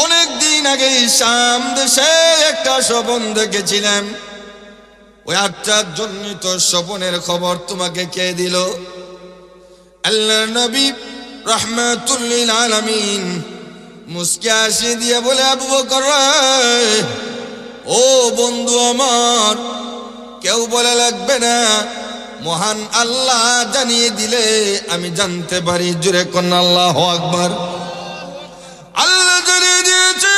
অনেক দিন আগে শাম দেশে একটা স্বপ্ন দেখেছিলাম। ওই আত্মাজনিত স্বপ্নের খবর তোমাকে কে দিল? আল্লাহর নবী রাহমাতুল লিল আলামিন মুস্কি হাসি দিয়ে বলে, আবু বকর ও বন্ধু আমার, কেউ বলে লাগবে না, মহান আল্লাহ জানিয়ে দিলে আমি জানতে পারি। জোরে কোন আল্লাহু আকবার। আল্লাহ জানিয়ে দিয়েছে,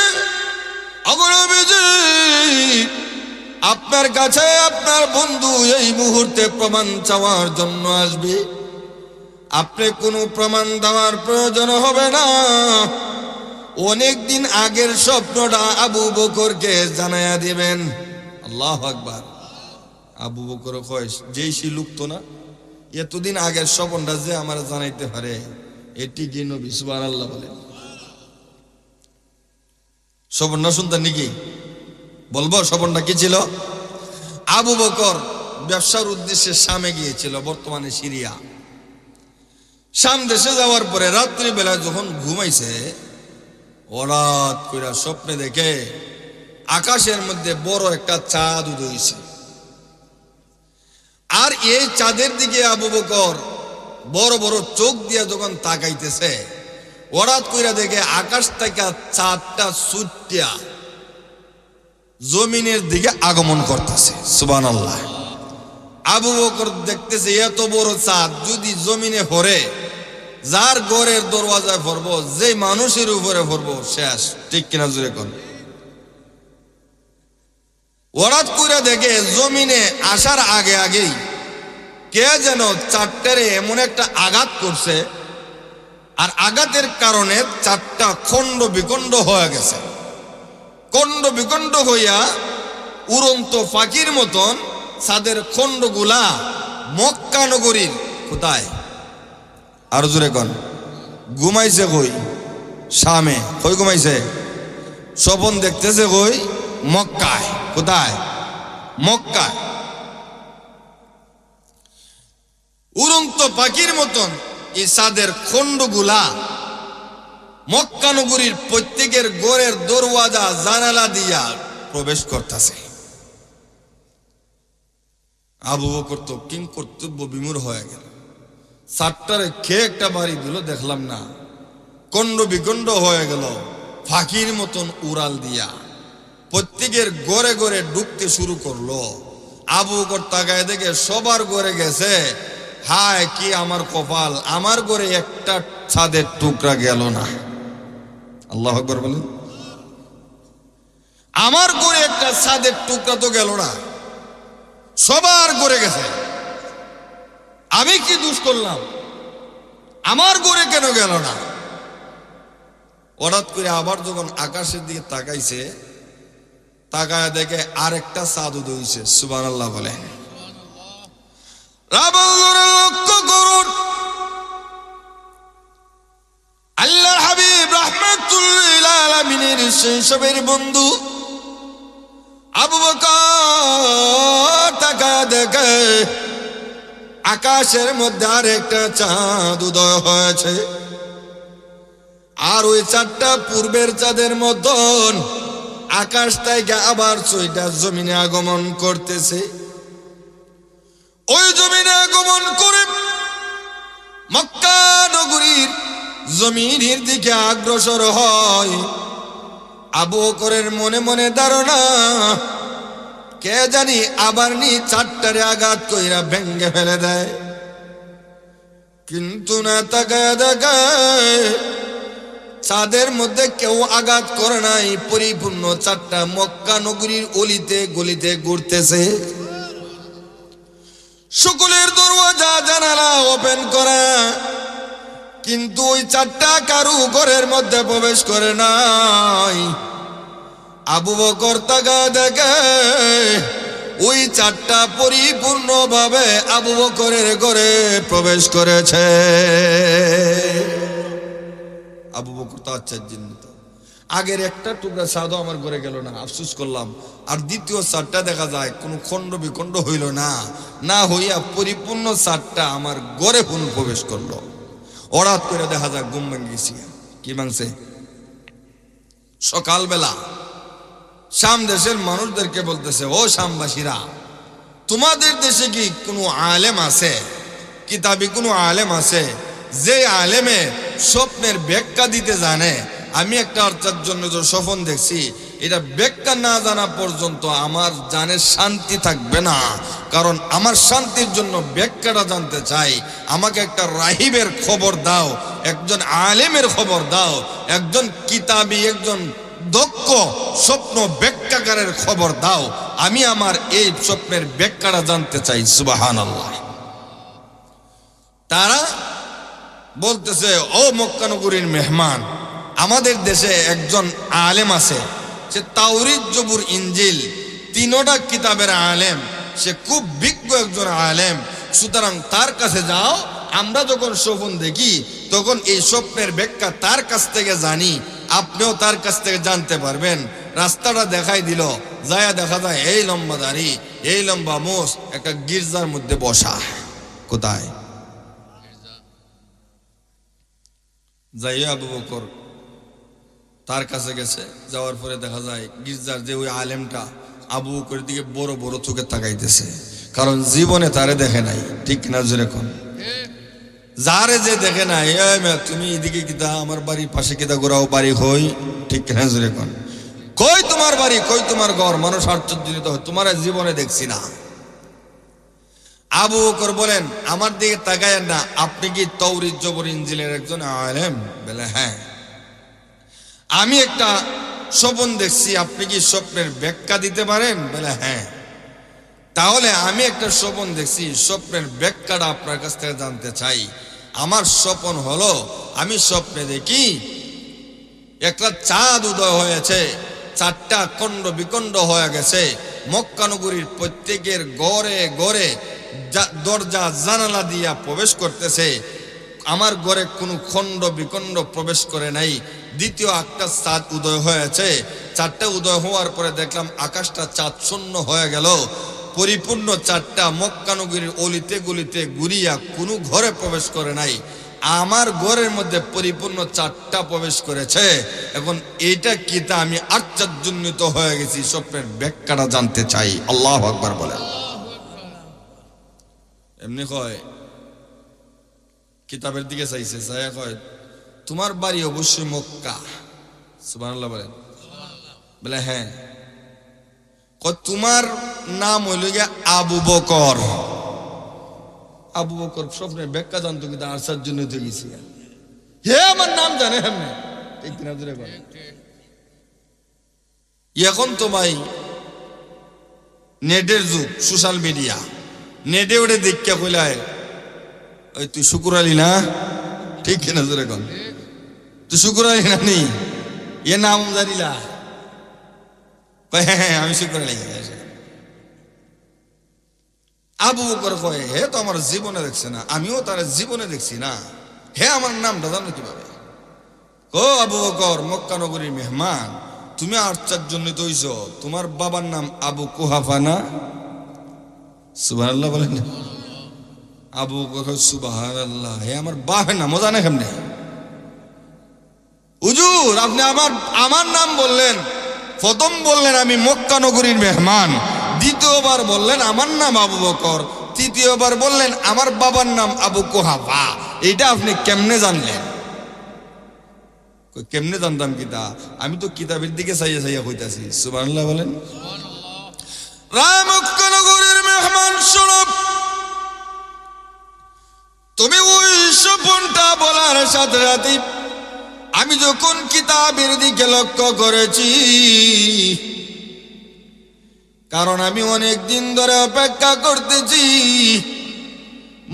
আপনার কাছে আপনার বন্ধু এই মুহূর্তে প্রমাণ চাওয়ার জন্য আসবে। আপনি কোনো প্রমাণ দেওয়ার প্রয়োজন হবে না। অনেক দিন আগের স্বপ্নটা আবু বকরকে জানাইয়া দিবেন। আল্লাহু আকবার। আবু বকর কয়, যেই সে লুকতো না, এতদিন আগের স্বপ্নটা যে আমার জানাইতে পারে, এটি কি নবী? সুবহানাল্লাহ বলেন। স্বপ্নটা শুনতেন নাকি? বলবো স্বপ্নটা কি ছিল? আবু বকর ব্যবসার উদ্দেশ্যে শামে গিয়েছিল, বর্তমানে সিরিয়া। শাম দেশে যাওয়ার পরে রাত্রিবেলা যখন ঘুমাইছে, হঠাৎ করে স্বপ্নে দেখে আকাশের মধ্যে বড় একটা চাঁদ উদয় হইছে। আর এই চাঁদের দিকে আবু বকর বড় বড় চোখ দিয়ে যখন তাকাইতেছে, হঠাৎ করে দেখে আকাশ থেকে চাঁদটা ছুটিয়া জমিনের দিকে আগমন করতেছে। সুবহানাল্লাহ। আবু বকর দেখতেছে এত বড় চাঁদ যদি জমিনে পড়ে, যার ঘরের দরওয়াজায় পড়বো, যে মানুষের উপরে পড়বো, শেষ। ঠিক কিনা জোরে কোন? হঠাৎ করে দেখে জমিনে আসার আগে আগেই কে যেন চাঁদটারে এমন একটা আঘাত করছে, আর আঘাতের কারণে চাঁদটা খণ্ড বিখণ্ড হয়ে গেছে। খণ্ড বিখণ্ড হইয়া উড়ন্ত পাখির মতন চাঁদের খণ্ডগুলা মক্কা নগরীর কোথায়? আর জোরে কোন? ঘুমাইছে কই? শামে। কই ঘুমাইছে? স্বপন দেখতেছে কই? মক্কায়। কোথায়? মক্কায়। উড়ন্ত পাখির মতন এই চাঁদের খণ্ডগুলা মক্কা নগরীর প্রত্যেকের ঘরের দরওয়াজা জানালা দিয়া প্রবেশ করতেছে। আবু বকর তো কিং কর্তব্য বিমূঢ় হয়ে গেল। চারটারে খেয়ে একটা বাড়ি দিল, দেখলাম না, খণ্ড বিখণ্ড হয়ে গেল। ফাঁকির মতন উড়াল দিয়া প্রত্যেকের ঘরে ঘরে ঢুকতে শুরু করলো। আবু বকর তাকায় দেখে সবার ঘরে গেছে। হায় কি আমার কপাল, আমার ঘরে একটা চাঁদের টুকরা গেল না। আল্লাহু আকবার বলেন। আমার ঘরে একটা চাঁদের টুকরা তো গেল না, সবার ঘরে গেছে। আমি কি দোষ করলাম? আমার ঘরে কেন গেল না? হঠাৎ করে আবার যখন আকাশের দিকে তাকাইছে, তাকায় দেখে আরেকটা চাঁদ উদয় হইছে। সুবহানাল্লাহ বলেন। লক্ষ্য করুন, আল্লাহর হাবিব রাহমাতুল লিল আলামিনের শৈশবের বন্ধু আবু বকর তাকায় দেখে আকাশের মধ্যে আরেকটা চাঁদ উদয় হয়েছে। আর ওই চাঁদটা পূর্বের চাঁদের মতন আকাশ থেকে আবার ছয়টা জমিনে আগমন করতেছে। ওই জমিনে আগমন করে মক্কা নগরীর জমিনের দিকে অগ্রসর হয়। আবু বকরের মনে মনে ধারণা, কে জানি আবার নি চারটারে আঘাত কইরা ভেঙ্গে ফেলে দেয়। কিন্তু না, তাকায় দেখায় চাঁদের মধ্যে কেউ আঘাত করে নাই। পরিপূর্ণ চারটা মক্কা নগরীর অলিতে গলিতে ঘুরতেছে। সকলের দরওয়াজা জানালা ওপেন করা, কিন্তু ওই চারটা কারু ঘরের মধ্যে প্রবেশ করে নাই। আবু বকর তাকায় দেখে ওই চারটা পরিপূর্ণভাবে আবু বকরের ঘরে প্রবেশ করেছে। আবু বকর তো আশ্চর্যান্বিত, আগের একটা টুকরা চাঁদও আমার ঘরে গেল না, আফসোস করলাম। আর দ্বিতীয় চাঁদটা দেখা যায় কোনো খণ্ড বিখণ্ড হইল না, না হইয়া পরিপূর্ণ চাঁদটা আমার ঘরে প্রবেশ করলো। হঠাৎ করে দেখা যায় ঘুম ভেঙে গেছি। কি ভাঙছে? সকালবেলা শাম দেশের মানুষদেরকে বলতেছে, ও শামবাসীরা, তোমাদের দেশে কি কোনো আলেম আছে, কিতাবি কোনো আলেম আছে যে আলেমে স্বপ্নের ব্যাখ্যা দিতে জানে? আমি একটা আশ্চর্যজনক স্বপ্ন দেখছি, এটা ব্যাখ্যা না জানা পর্যন্ত আমার জানের শান্তি থাকবে না, কারণ আমার শান্তির জন্য ব্যাখ্যাটা জানতে চাই। আমাকে একটা রাহিবের খবর দাও, একজন আলেমের খবর দাও, একজন কিতাবি, একজন দক্ষ স্বপ্ন ব্যাখ্যাকারের খবর দাও, আমি আমার এই স্বপ্নের ব্যাখ্যাটা জানতে চাই। সুবহানাল্লাহ। তারা বলতেছে, ও মক্কা নগরীর মেহমান, আমাদের দেশে একজন আলেম আছে, সে তাওরীত, জবুর, ইনজিল তিনটা কিতাবের আলেম, সে খুব বিজ্ঞ একজন আলেম, সুতরাং তার কাছে যাও। আমরা যখন স্বপ্ন দেখি তখন এই স্বপ্নের ব্যাখ্যা তার কাছ থেকে জানি, আপনিও তার কাছ থেকে জানতে পারবেন। রাস্তাটা দেখাই দিল, যায়া দেখা যায় এই লম্বা দাড়ি, এই লম্বা মোষ, একটা গির্জার মধ্যে বসা। কোথায়? যাইয়া আবু বকর তার কাছে গেছে, যাওয়ার পরে দেখা যায় গির্জার যে ওই আলেমটা আবু বকরের দিকে বড় বড় চোখে তাকাইতেছে, কারণ জীবনে তারে দেখে নাই। ঠিক না? যেরকম যারে যে দেখে নাই, তুমি এদিকে কিতা, আমার বাড়ির পাশে কিতা ঘোরাও, বাড়ি হই। ঠিক না? যেরকম কই তোমার বাড়ি, কই তোমার ঘর? মানুষ আশ্চর্যজনিত হয়, তোমার জীবনে দেখছি না। আবু বকর বলেন, আমার দিকে তাকায়েন না, আপনি কি তাওরীত, জবর, ইনজিলের একজন আলেম? বলে হ্যাঁ। আমি একটা স্বপ্ন দেখছি, আপনি কি স্বপ্নের ব্যাখ্যা দিতে পারেন? বলে হ্যাঁ। তাহলে আমি একটা স্বপ্ন দেখছি, স্বপ্নের ব্যাখ্যাটা আপনার কাছ থেকে জানতে চাই। আমার স্বপ্ন হলো, আমি স্বপ্নে দেখি একটা চাঁদ উদয় হয়েছে, চারটা খণ্ড বিখণ্ড হয়ে গেছে, মক্কা নগরীর প্রত্যেকের ঘরে ঘরে দরজা জানালা দিয়া প্রবেশ করতেছে। আমার ঘরে কোনো খণ্ড বিখণ্ড প্রবেশ করে নাই। দ্বিতীয় একটা চাঁদ উদয় হয়েছে, চারটা উদয় হওয়ার পরে দেখলাম আকাশটা চাঁদ শূন্য হয়ে গেল। পরিপূর্ণ চারটা মক্কা নগরীর অলিতে গলিতে ঘুরিয়া কোনো ঘরে প্রবেশ করে নাই, আমার ঘরের মধ্যে পরিপূর্ণ চারটা প্রবেশ করেছে। এখন এইটা কি তা আমি আশ্চর্যান্বিত হয়ে গেছি, স্বপ্নের ব্যাখ্যাটা জানতে চাই। আল্লাহু আকবার বলে। এমনি কয়, কিতাবের দিকে চাইছে, চাইয়া কয়, তোমার বাড়ি অবশ্যই মক্কা। সুবহানাল্লাহ বলেন। বলে হ্যাঁ। তোমার নাম হইল গিয়া আবু বকর। আবু বকর স্বপ্নের ব্যাখ্যা জানতো, কিন্তু আশ্চর্যান্বিত গেছি, হে আমার নাম জানে হেমনে। ঠিক কিনা? এখন তো ভাই নেটের যুগ, সোশ্যাল মিডিয়া, নেটে ওটা দেখা কইলায়, ওই তুই শুকুর আলী না? ঠিক কিনা? যেরকম তুই শুকুর আলী না, নি এ নাম জানিলা? হ্যাঁ, আমি শুকুর আলী। আবু বকর কয়, হে তো আমার জীবনে দেখছে না, আমিও তার জীবনে দেখছি না, হে আমার নামটা জানো কিভাবে? ও আবু বকর, মক্কা নগরীর মেহমান, তুমি আশ্চর্যান্বিত হইছ, তোমার বাবার নাম আবু কুহাফা না? সুবহানাল্লাহ বলেন। আবু বকর সুবহানাল্লাহ, হে আমার বাপের নামও জানে কেমনে? হুজুর, আপনি আমার নাম বললেন, প্রথম বললেন আমি মক্কা নগরীর মেহমান, দ্বিতীয়বার বললেন আমার নাম আবু বকর, তৃতীয়বার বললেন আমার বাবার নাম আবু কুহাফা, এইটা আপনি কেমনে জানলেন? কেমনে জানতাম কিতা? আমি তো কিতাবের দিকে চাইয়া চাইয়া কইতাছি। সুবহানাল্লাহ বলেন। মক্কা নগরীর মেহমান শোনো, তুমি ওই স্বপ্নটা বলার সাথে সাথে আমি যখন কিতাবের দিকে লক্ষ্য করেছি, কারণ আমি অনেক দিন ধরে অপেক্ষা করতেছি,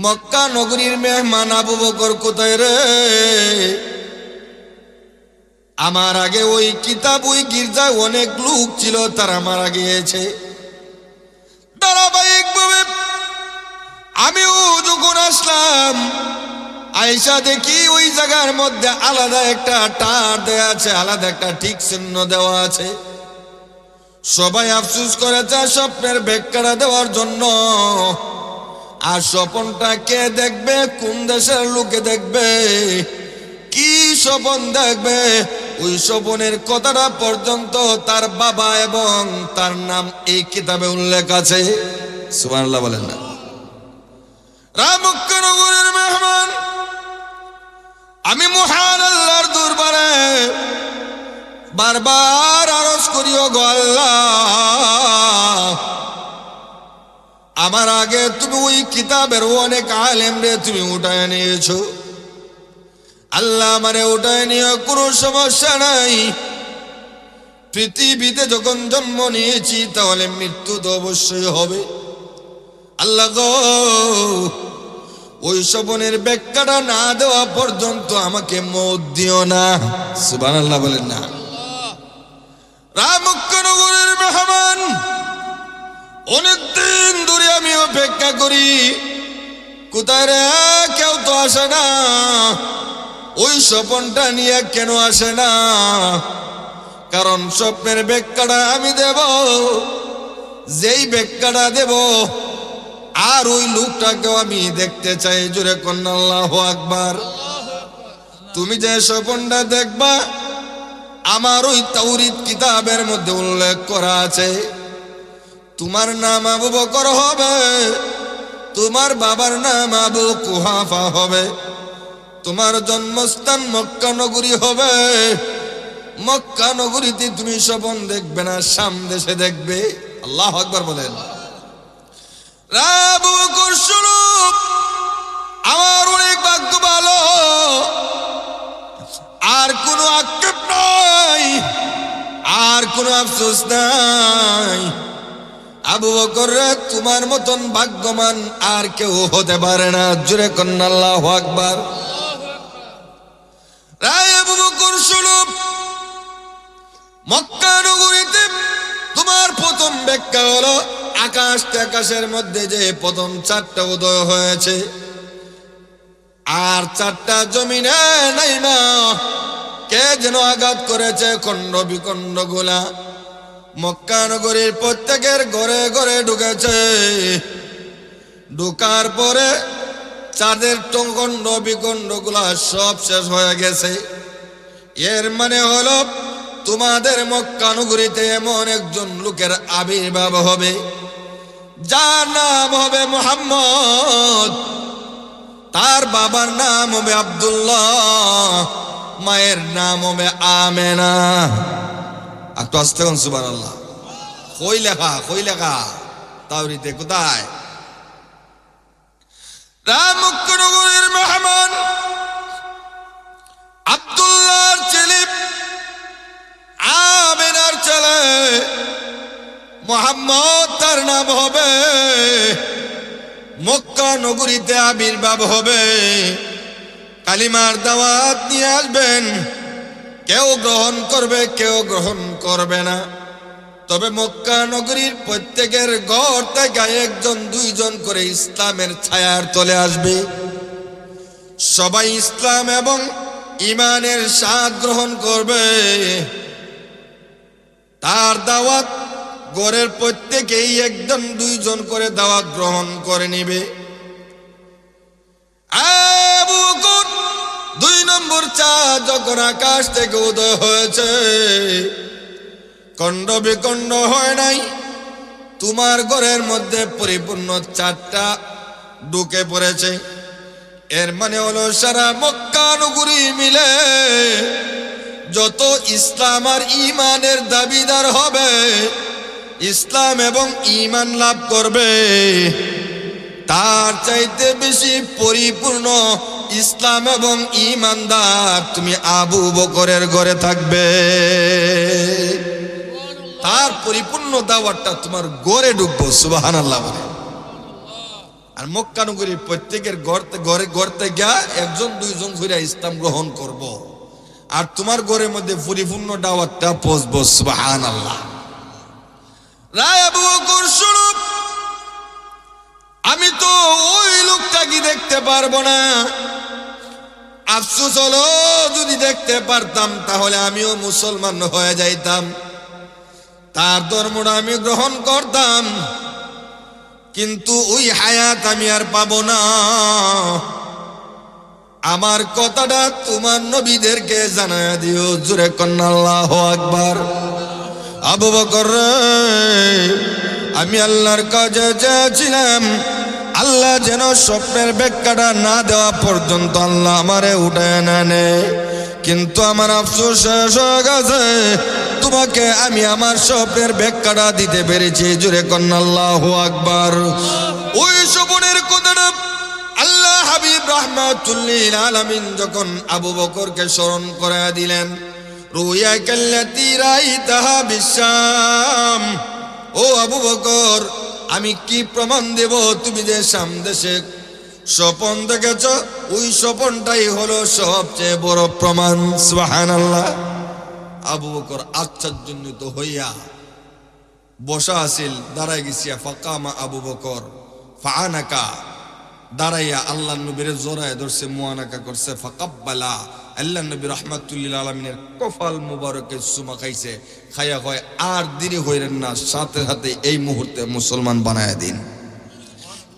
মক্কা নগরীর মেহমান আবু বকর কোথায় রে? আমার আগে ওই কিতাব, ওই গির্জায় অনেক লোক ছিল, তারা মারা গিয়েছে। ধারাবাহিকভাবে আমিও যখন আসলাম, আয়েশা দেখি ওই জায়গার মধ্যে আলাদা একটা টার দেওয়া আছে, আলাদা একটা ঠিক চিহ্ন দেওয়া আছে। সবাই আফসোস করেছে স্বপ্নের ব্যাখ্যাটা দেওয়ার জন্য। আর স্বপ্নটা কে দেখবে? কোন দেশের লোকে দেখবে? কি স্বপ্ন দেখবে? ওই স্বপনের কথাটা পর্যন্ত তার বাবা এবং তার নাম এই কিতাবে উল্লেখ আছে। সুবহানাল্লাহ বলেন না। মক্কা নগরের মেহমান, আমি মহান আল্লাহর দরবারে বারবার আরজ করিও গো আল্লাহ, আমার আগে তুমি ওই কিতাবের অনেক আলেম রে তুমি উঠায় নিয়েছো আল্লাহ, আমারে উঠায় নিয়ে কোনো সমস্যা নাই। পৃথিবীতে যখন জন্ম নিয়েছি তাহলে মৃত্যু তো অবশ্যই হবে। আল্লাহ গো, ওই স্বপনের ব্যাখ্যাটা না দেওয়া পর্যন্ত আমাকে মওত দিও না। সুবহানাল্লাহ বলেন না। মক্কা নগরের মেহমান, অনেকদিন ধরে আমি অপেক্ষা করি, কোথায় রে কেউ তো আসে না, ওই স্বপনটা নিয়ে কেন আসে না? কারণ স্বপ্নের ব্যাখ্যাটা আমি দেব, যেই ব্যাখ্যাটা দেব আর ওই লোকটাকেও আমি দেখতে চাই। জোরে কন্যা আল্লাহু আকবার। তুমি যে স্বপনটা দেখবা আমার ওই তাওরীত কিতাবের মধ্যে উল্লেখ করা আছে। তোমার নাম আবু বকর হবে, তোমার বাবার নাম আবু কুহাফা হবে, তোমার জন্মস্থান মক্কা নগরী হবে। মক্কা নগরীতে তুমি স্বপন দেখবে না, শাম দেশে দেখবে। আল্লাহু আকবার বলেন। আবু বকর শুনো, আমার অনেক ভাগ্য ভালো, আর কোনো আক্ষেপ নাই, আর কোনো আফসোস নাই। আবু বকর তোমার মতন ভাগ্যবান আর কেউ হতে পারে না। জোরে কন্যা আল্লাহু আকবার। আবু বকর শুনো, মক্কা নগরীতে তোমার প্রথম ব্যাখ্যা হলো আকাশ আকাশের মধ্যে যে প্রথম চারটা উদয় হয়েছে, আর চারটা জমিনে নাই না, কে যেন আঘাত করেছে খণ্ড বিখণ্ড গুলা, মক্কা নগরীর প্রত্যেকের ঘরে ঘরে ঢুকেছে। ঢুকার পরে চাঁদের খণ্ড বিখণ্ড গুলা সব শেষ হয়ে গেছে। এর মানে হলো তোমাদের মক্কা নগরীতে এমন একজন লোকের আবির্ভাব হবে যার নাম হবে মুহাম্মদ, তার বাবার নাম হবে আব্দুল্লাহ, মায়ের নাম হবে আমেনা। একটু আসতে কোন সুবহানাল্লাহ। কই লেখা তাওরীতে কোথায়? মক্কা নগরীর মেহমান আব্দুল্লাহর ছেলে, আমেনার ছেলে মুহাম্মদ, তার নাম হবে। মক্কা নগরীতে আবির্ভাব হবে, কালিমার দাওয়াত নিয়ে আসবেন, কেউ গ্রহণ করবে কেউ গ্রহণ করবে না। তবে মক্কা নগরীর প্রত্যেকের ঘর থেকে একজন দুইজন করে ইসলামের ছায়ার তলে আসবে। সবাই ইসলাম এবং ঈমানের স্বাদ গ্রহণ করবে। তার দাওয়াত ঘরের প্রত্যেকেই একজন দুইজন করে দাওয়াত গ্রহণ করে নিবে। আবু বকর 2 নম্বর চাঁদ যখন আকাশ থেকে উদয় হয়েছে, খণ্ড বিখণ্ড হয় নাই, তোমার ঘরের মধ্যে পরিপূর্ণ চাঁদটা ঢুকে পড়েছে। এর মানে হলো সারা মক্কা নগরী মিলে যত ইসলাম আর ঈমানের দাবিদার হবে, ইসলাম এবং ঈমান লাভ করবে, তার চাইতে বেশি পরিপূর্ণ ইসলাম এবং ঈমানদার তুমি আবু বকরের ঘরে থাকবে। তার পরিপূর্ণ দাওয়াতটা তোমার ঘরে ঢুকবো। সুবহানাল্লাহ বলে। আর মক্কা নগরীর প্রত্যেকের ঘরে গিয়া একজন দুইজন করে ইসলাম গ্রহণ করব, আর তোমার ঘরের মধ্যে পরিপূর্ণ দাওয়াতটা পৌঁছবো। সুবহানাল্লাহ। আবু বকর শুনো, আমি তো ওই লোকটাকে দেখতে পারবো না। আফসোস হলো যদি দেখতে পারতাম তাহলে আমিও মুসলমান হয়ে যাইতাম, তার ধর্মটা আমি গ্রহণ করতাম, কিন্তু ওই হায়াত আমি আর পাবো না। আমার কথাটা তোমার নবীদেরকে জানায়া দিও। জোরে কন্না আল্লাহু আকবার। আবু বকর রে, আমি আল্লাহর কাছে চেয়েছিলাম আল্লাহ যেন স্বপ্নের ব্যাখ্যাটা না দেওয়া পর্যন্ত আল্লাহ আমারে উঠায় না নেয়, কিন্তু আমার আফসোস শেষ হয়ে গেছে। তোমাকে আমি আমার স্বপ্নের ব্যাখ্যাটা দিতে পেরেছি। জোরে কন্না আল্লাহু আকবার। ওই স্বপ্নের কথাটা আল্লাহ হাবিব রাহমাতুল লিল আলামিন যখন আবু বকরকে স্মরণ করায়া দিলেন, রুয়া কাল্লাতি রাইতাহা বিশাম, ও আবু বকর আমি কি প্রমাণ দেব তুমি যে শাম দেশে স্বপন দেখেছ, ওই স্বপনটাই হলো সবচেয়ে বড় প্রমাণ। সুবহানাল্লাহ। আবু বকর আশ্চর্যান্বিত হইয়া বসা আছিল, দাঁড়ায় গেছিয়া ফাকামা আবু বকর ফাআনাকা, দাঁড়াইয়া আল্লাহ নবীর জোরায় ধরছে, মুআনাকা করছে, ফাকাব্বালা, আল্লাহ নবী রাহমাতুল লিল আলামিনের কপাল মুবারকে চুমা খাইছে। খাইয়া কয় আর দেরি হইলেন না, সাথে সাথে এই মুহূর্তে মুসলমান বানায়া দিন,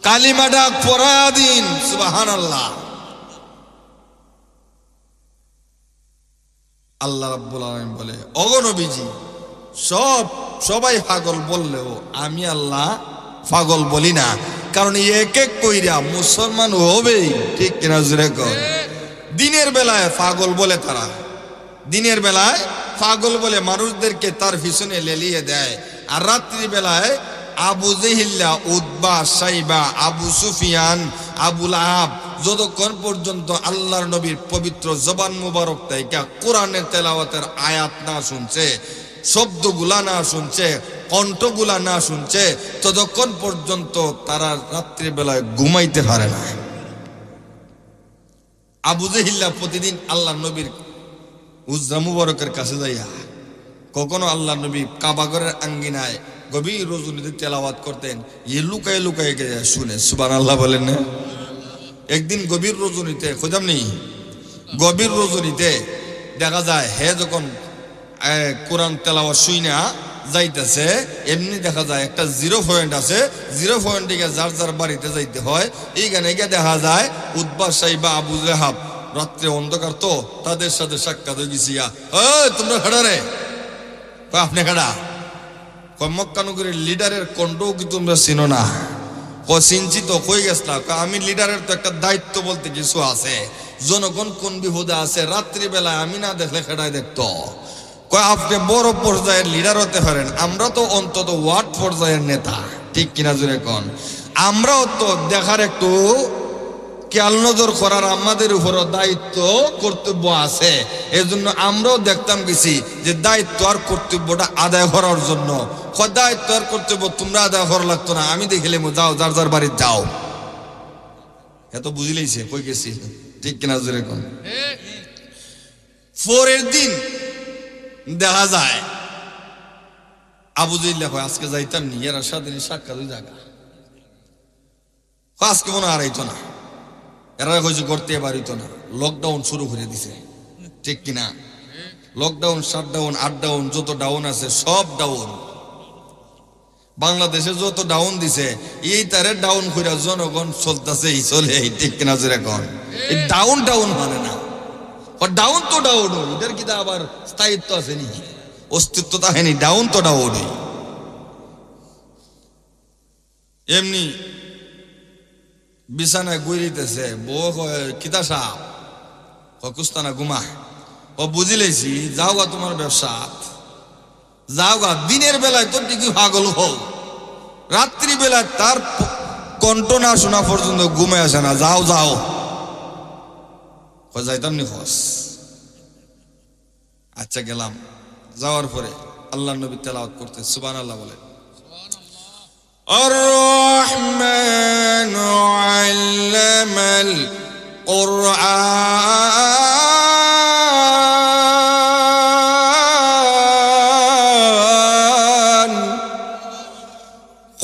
কালিমাটা পড়ায়া দিন। সুবহানাল্লাহ। আল্লাহ রাব্বুল আলামিন বলে, ওগো নবীজি, সবাই পাগল বললেও আমি আল্লাহ পাগল বলি না, কারণ এক এক কইরা মুসলমান হবেই। ঠিক কিনা জোরে কর। দিনের বেলায় পাগল বলে, তারা দিনের বেলায় পাগল বলে মানুষদেরকে তার পিছনে লেলিয়ে দেয়, আর রাত্রি বেলায় আবু জেহিল্লা, উতবা, সাইবা, আবু সুফিয়ান, আবুল আহাব যতক্ষণ পর্যন্ত আল্লাহর নবীর পবিত্র জবান মুবারক থেকে কোরআনের তেলাওয়াতের আয়াত না শুনছে, শব্দগুলা না শুনছে, কণ্ঠগুলা না শুনছে, ততক্ষণ পর্যন্ত তারা রাত্রিবেলায় ঘুমাইতে পারে না। আবু জেহিল্লা প্রতিদিন আল্লাহ নবীর উজরা মুবারকের কাছে যাইয়া, কখনো আল্লাহ নবী কাবাগরের আঙ্গিনায় গভীর রজনীতে তেলাওয়াত করতেন, লুকায় লুকায় গিয়ে শুনে। সুবহানাল্লাহ বলেন না? একদিন গভীর রজনীতে, খোঁজামনি গভীর রজনীতে দেখা যায় হে যখন কোরআন তেলাওয়াত শুইনা যাইতেছে, এমনি দেখা যায় একটা 0 পয়েন্ট আছে, 0 পয়েন্ট থেকে যার যার বাড়িতে যাইতে হয়। এইখানে গিয়ে দেখা যায় উতবা, সাইবা, আবু লাহাব, রাত্রে অন্ধকার তো তাদের সাথে সাক্ষাৎ হয়ে গেছি। তোমরা খাড়া রে, আপনি খাড়া, মক্কা নগরীর লিডারের কণ্ঠও কি তোমরা চিনো না? চিনছি তো, কই গেছলা? আমি লিডারের তো একটা দায়িত্ব বলতে কিছু আছে, জনগণ কোন বিপদে আছে রাত্রিবেলায় আমি না দেখলে খেটায় দেখতো। আপনি বড় পর্যায়ের লিডার হতে পারেন, আমরা তো অন্তত ওয়ার্ড পর্যায়ের নেতা। ঠিক কিনা জোরে কোন? আমরাও তো দেখার একটু খেয়াল নজর করার আমাদের উপর দায়িত্ব কর্তব্য আছে। এই জন্য আমরাও দেখতাম গেছি যে দায়িত্ব আর কর্তব্যটা আদায় করার জন্য। দায়িত্ব আর কর্তব্য তোমরা আদায় করা লাগতো না, আমি দেখিলে যাও, যার যার বাড়ি যাও। এত বুঝিলেইছে কই গেছি। ঠিক কিনা জোরে কোন? পরের দিন দেখা যায় আবু জেহিল্লা কয় আজকে যাইতাম নি, এরা সাথে সাক্ষাৎ ওই জায়গা, আজকে মনে হারাইতো না, এরা কইছে করতে পারিতো না। লকডাউন শুরু করে দিছে। ঠিক কিনা? লকডাউন, শাটডাউন, আটডাউন, যত ডাউন আছে সব ডাউন। বাংলাদেশে যত ডাউন দিছে এই তারে ডাউন করে জনগণ চলতেছে, এই চলে। ঠিক কিনা জোরে কোন? এই ডাউন ডাউন মানে না, ডাউন তো ডাউন, ওদের কি আবার স্থায়িত্ব আছে নি? অস্তিত্ব তাহেনি, ডাউন তো ডাউন। এমনি বিছানায় গুইরিতেছে, বউ কিতা সাপ কুস্তানা ঘুমা, ও বুঝিলেছি, যাও গা তোমার ব্যবসা, যাও গা। দিনের বেলায় তো ঠিকই পাগল হও, রাত্রি বেলায় তার কণ্ঠ না শোনা পর্যন্ত ঘুমে আসে না। যাও যাও, যাইতাম নি খস। আচ্ছা গেলাম। যাওয়ার পরে আল্লাহ নবী তেলাওয়াত করতে, সুবহানাল্লাহ বলে, আর-রহমানু আল্লামাল কুরআন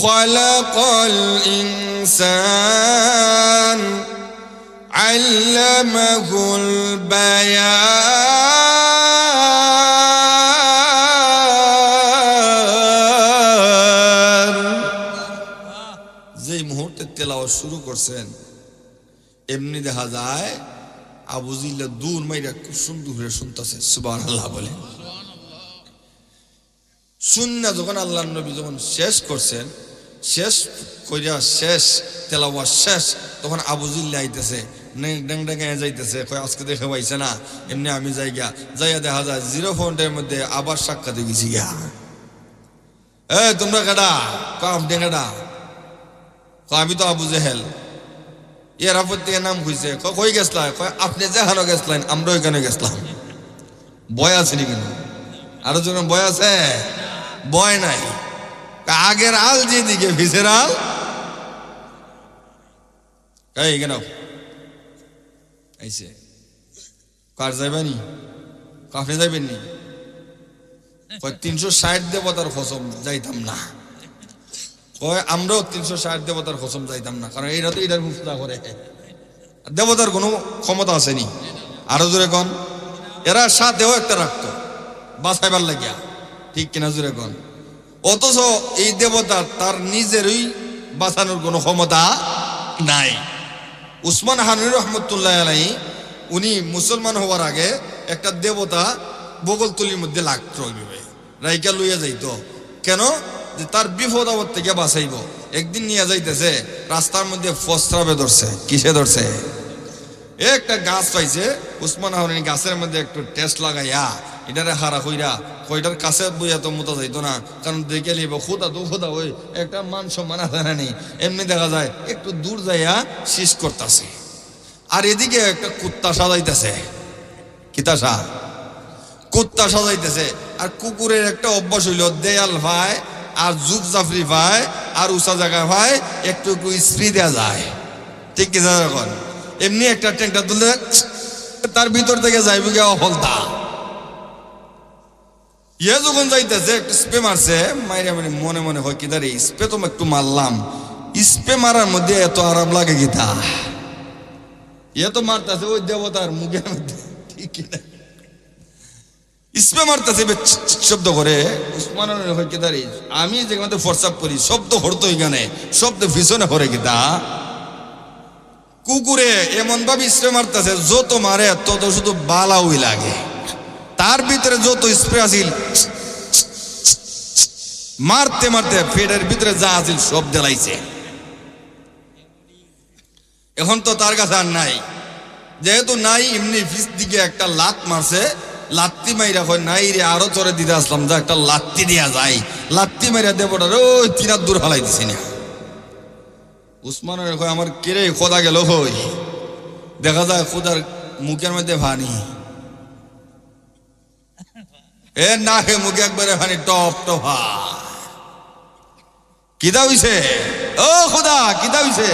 খালাকাল ইনসান আল্লামাহুল বায়ান। যেই মুহূর্তে তেলাওয়াত শুরু করছেন, এমনি দেখা যায় আবু জিল্লা দূর মাইরা খুব সুন্দর করে শুনতেছে সুবহানাল্লাহ বলে। সুন্না যখন আল্লাহর নবী যখন শেষ করছেন, শেষ কইরা শেষ তেলাওয়াত শেষ, তখন আবু জিল্লা আইতেছে, ড্যাং ড্যাং যাইতেছে, কই আজকে দেখে পাইছে না, এমনি আমি যাইয়া দেখা যায় 0 পয়েন্টের মধ্যে আবার সাক্ষাতে গেছি গা। তোমরা কাটা কাম ডেঙ্গাটা, আমি তো আবু জেহেল। এর থেকে নাম খুঁজছে, কই গেছলা, আপনি যেখানে গেছলেন আমরা ওইখানে গেছলাম। বয় আছে নি কেন? আরো যখন বয় আছে, বয় নাই। আগের আল যেদিকে ভিসের আল কেন আইছে, কার যাইবানি, আপনি যাইবেন নি? 360 দেবতার কসম যাইতাম না। আমরাও 360 দেবতার কসম যাইতাম না, কারণ এইটা তো এটার মুফতা করে, দেবতার কোনো ক্ষমতা আসেনি। আরো জোরে কন, এরা সাথেও একটা রাখতো বাঁচাইবার লাগিয়া, ঠিক কিনা জোরে কন। অথচ এই দেবতা তার নিজেরই বাঁচানোর কোনো ক্ষমতা নাই। উসমান হানুনি রহমতুল্লাহ আলাইহি উনি মুসলমান হওয়ার আগে একটা দেবতা বগলতলির মধ্যে লাগতো, রাইকা লইয়া যাইতো। কেন? যে তার বিপদ আপদ থেকে বাঁচাইব। একদিন নিয়ে যাইতেছে, রাস্তার মধ্যে ফসরাবে ধরছে। কিসে ধরছে? একটা গাছ পাইছে, উসমান হারুনি গাছের মধ্যে একটু টেস্ট লাগাইয়া এটারে হারা কইরা, কইটার কাছে বইয়া তো মোতা যাইতো না, কারণ দেখে লিব খোদা তো খোদা, ওই একটা মান সম্মান আছে না নেই, এমনি দেখা যায় একটু দূর যাইয়া শীষ করতেছে। আর এদিকে একটা কুত্তা সাজাইতেছে, কিতাসা কুত্তা সাজাইতেছে। আর কুকুরের একটা অভ্যাস হইল, দেয়াল ভাই আর জুপ জাফরি ভাই আর উঁচা জায়গা ভাই একটু একটু স্প্রি দেওয়া যায়, ঠিক কি? এখন এমনি একটা ট্যাংটা তুলতে তার ভিতর থেকে যাইবে গিয়ে অফলতা। ইয়ে যখন যাইতেছে একটু স্প্রে মারছে, মাইরা মানে মনে মনে হয় কি দাঁড়িয়ে স্প্রে তো একটু মারলাম, স্প্রে মারার মধ্যে এত আরাম লাগে গীতা। ইয়ে তো মারতেছে ওই দেবতার মুখের মধ্যে, ঠিক কিনা? স্প্রে মারতেছে শব্দ করে। উসমান হয় কি দাঁড়িয়ে, আমি যেখানে ফোরসাপ করি শব্দ হরতো এখানে, শব্দ ভীষণে হরে গীতা। কুকুরে এমন ভাবে স্প্রে মারতেছে, যত মারে তত শুধু বালাউই লাগে। তার ভিতরে যত স্প্রে আছিল মারতে মারতে পেটের ভিতরে যা আছিল সব দেলাইছে। এখন তো তার কাছে আর নাই, যেহেতু নাই এমনি ফিস দিকে একটা লাত মারছে, লাত্তি মাইরা হয় নাই রে, আরো চরে দিতে আসলাম, যা একটা লাত্তি দেয়া যায়, লাত্তি মাইরা দেবটার ওই 3 হাত দূর হালাই দিছি না। উসমানের কয় আমার কেড়ে খোদা গেল, হই দেখা যায় খোদার মুখের মধ্যে ভানি, এ না হে মুখে একবারে ভানি টপ টপা। কিদা হইছে? ও খোদা কিদা হইছে?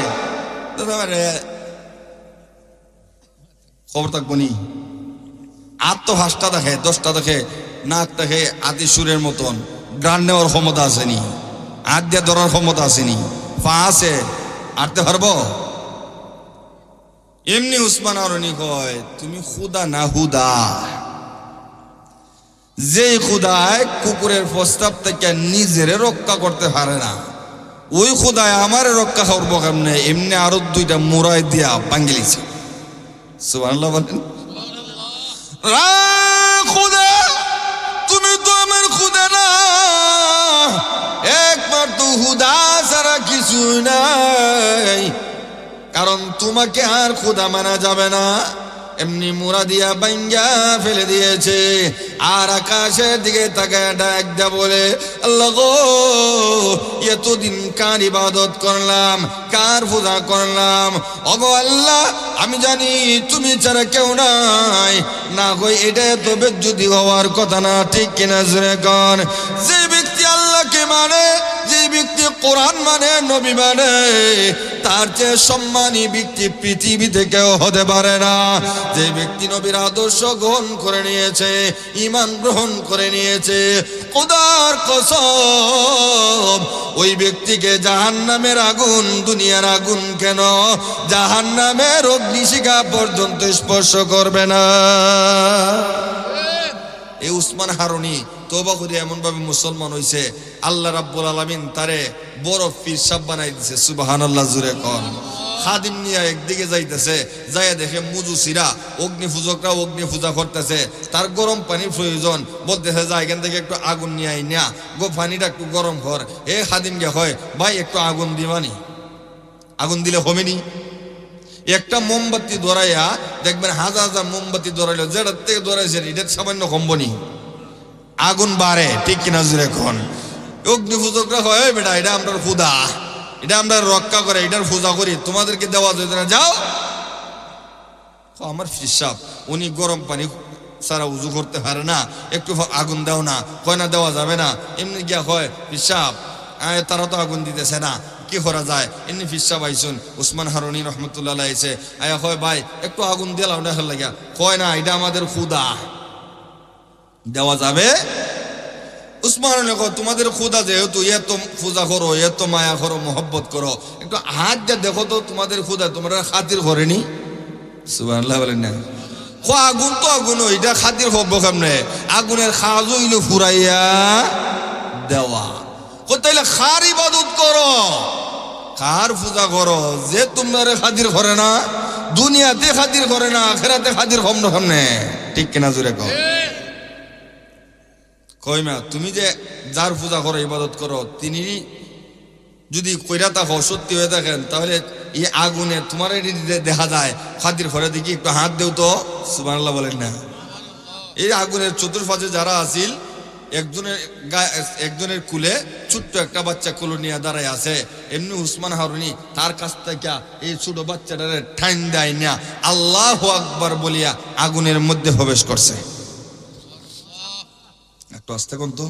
খবর থাকবো নি। আর তো হাসটা দেখে, 10টা দেখে, নাক দেখে আদি সুরের মতন, গান নেওয়ার ক্ষমতা আসেনি, হাত দিয়ে ধরার ক্ষমতা আসেনি, পা আছে, আটতে পারবো? এমনি উসমান হারুনি কয় তুমি খুদা না হুদা। যে খুদায় কুকুরের প্রস্তাব থেকে নিজের রক্ষা করতে পারে না, ওই খুদায় আমার রক্ষা করবো কেমনে? এমনি আরো 2টা মুরাই দিয়া বাঙ্গিলিছে। সুবহানাল্লাহ বলেন। খুদা তুমি তো আমার খুদা না, একবার তো হুদা ছাড়া কিছু নাই, কারণ তোমাকে আর খুদা মানা যাবে না। এমনি মুরা দিয়া বাঙ্গা ফেলে দিয়েছে। আর আকাশের দিকে তাকায় ডাক দেয়া বলে, আল্লাহ গো এতদিন কার ইবাদত করলাম, কার পূজা করলাম, ওগো আল্লাহ আমি জানি তুমি ছাড়া কেউ নাই, না কই এটা তো বেজ্জতি হওয়ার কথা না, ঠিক কিনা জোরে কর। যে ব্যক্তি আল্লাহকে মানে, যে ব্যক্তি কোরআন মানে, নবী মানে, তার চেয়ে সম্মানী ব্যক্তি পৃথিবীতে কেউ হতে পারে না। যে ব্যক্তি নবীর আদর্শ গ্রহণ করে নিয়েছে, ঈমান গ্রহণ করে নিয়েছে, খোদার কসম ওই ব্যক্তিকে জাহান্নামের আগুন, দুনিয়ার আগুন কেন, জাহান্নামের অগ্নিশিখা পর্যন্ত স্পর্শ করবে না। এই উসমান হারুনি তওবা করে এমন ভাবে মুসলমান হইছে, আল্লাহ রাব্বুল আলামিন তারে বড় পীর সাহেব বানাই দিছে। সুবহানাল্লাহ জুরে কোন। খাদিম নিয়ে একদিকে যাইতেছে, যাইয়া দেখে মুজুসিরা অগ্নি পূজকরা অগ্নি পূজা করতেছে, তার গরম পানির প্রয়োজন, বলতেছে যা এখান থেকে একটু আগুন নিয়ে আই না, পানিটা একটু গরম কর। এ খাদিম গে হয় ভাই একটু আগুন দিবানি, আগুন দিলে হবে নি? একটা মোমবাতি ধরাইয়া দেখবেন হাজার হাজার মোমবাতি ধরাইলো, যেটার থেকে ধরাইছে এটা সামান্য কমবনি, আগুন বাড়ে, ঠিক কিনা জুড়ে এখন। অগ্নি পূজকরা হয় বেটা এটা আমরা খুদা, এটা আমরা রক্ষা করে, এটার পূজা করি, তোমাদেরকে দেওয়া যেত না, যাও। আমার ফিসাব উনি গরম পানি সারা উজু করতে পারে না, একটু আগুন দাও না, কয় না দেওয়া যাবে না, এমনি গিয়া হয় ফিসাব তারা তো আগুন দিতেছে না, কি করা যায়? এমনি ফিসাব আইসুন উসমান হারুনি রহমতুল্লাহ আইসে, আয়া হয় ভাই একটু আগুন দিলাম না লাগিয়া, কয় না এটা আমাদের খুদা, দেওয়া যাবে। উসমান তোমাদের খুদা যেহেতু এত পূজা করো, এত মায়া করো, মোহব্বত করো, একটু হাত দিয়ে দেখো তো তোমাদের খুদা তোমরা খাতির করেনি? সুবহানাল্লাহ বলেন না? আগুন তো আগুন, এটা খাতির হবো কেমনে? আগুনের খাজ হইল ফুরাইয়া দেওয়া। তাইলে খার ইবাদত করো, খার পূজা করো, যে তোমার খাতির করে না, দুনিয়াতে খাতির করে না, আখিরাতে খাতির হম না কেমনে? ঠিক কিনা জুড়ে কও। কই মা তুমি যে যার পূজা করো ইবাদত করো, তিনি যদি কইরা থাকো সত্যি হয়ে থাকেন, তাহলে এই আগুনে তোমার দেখা যায় খাতির করে দেখি, একটু হাত দেও তো, সুবহানাল্লাহ বলেন না? এই আগুনের চতুর্পাশে যারা আছিল, একজনের কুলে ছোট্ট একটা বাচ্চা কুলো নিয়ে দাঁড়ায় আছে, এমনি উসমান হারুনি তার কাছ থেকে এই ছোট বাচ্চাটারে ঠাইন দেয় না, আল্লাহু আকবার বলিয়া আগুনের মধ্যে প্রবেশ করছে। একটু আস্তে কোন তো,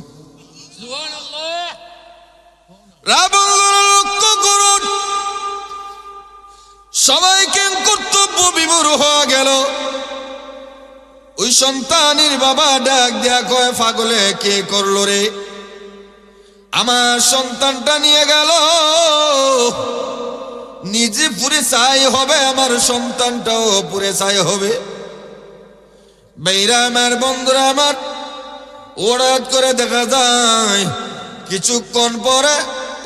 সবাইকে কর্তব্য বিমূঢ় হয়ে গেল। ওই সন্তানের বাবা ডাক দেয়া কয়, পাগলে কে করলো রে? আমার সন্তানটা নিয়ে গেল, নিজে পুরে চাই হবে, আমার সন্তানটাও পুরে চাই হবে। বেইরা আমার বন্ধুরা আমার, হঠাৎ করে দেখা যায় কিছুক্ষণ পরে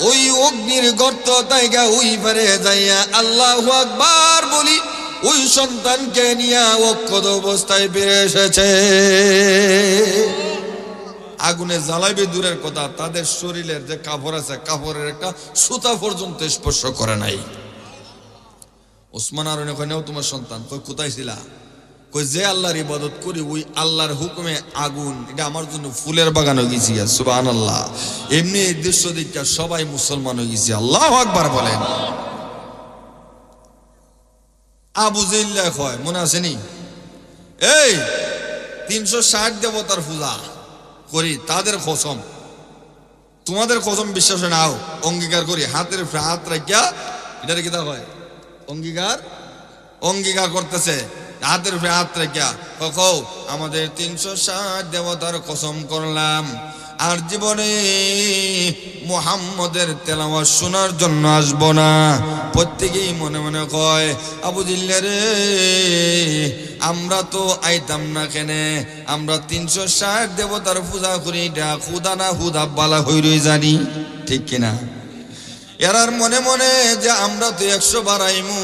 ওই অগ্নির গর্ত তাইগা ওই পারে যাইয়া আল্লাহু আকবার বলি ওই সন্তানকে নিয়ে অক্ষত অবস্থায় ফিরে এসেছে। আগুনে জ্বালাইবে দূরের কথা, তাদের শরীরের যে কাপড় আছে, কাপড়ের একটা সুতা পর্যন্ত স্পর্শ করে নাই। ওসমান আরনে কয়, নাও তোমার সন্তান। কই কোথায় ছিলা? কই যে আল্লাহর ইবাদত করি ওই আল্লাহর হুকুমে আগুন, এটা আমার জন্য ফুলের বাগান হয়ে গেছি। সুবহানাল্লাহ। এমনি এই দৃশ্য দেখা সবাই মুসলমান হয়ে গেছে। আল্লাহু আকবার বলেন। আবু জেহেল কয়, মনে আছে নি? এই 360 দেবতার পূজা করি, তাদের কসম, তোমাদের কসম বিশ্বাস নাও, অঙ্গীকার করি, হাতের হাত রাখিয়া, এটার কি হয় অঙ্গীকার, অঙ্গীকার করতেছে হাতের উপরে হাত রাখিয়া, কও আমাদের 360 দেবতার কসম করলাম, আর জীবনে মুহাম্মদের তেলাওয়াত শোনার জন্য আসবো না। প্রত্যেকেই মনে মনে কয়, আবু জেহেল রে আমরা তো আইতাম না কেনে, আমরা 360 দেবতার পূজা করি, এটা খুদা না হুদা বালা হইরই জানি, ঠিক কিনা? এরার মনে মনে যে আমরা তো 100 বাড়াইমু,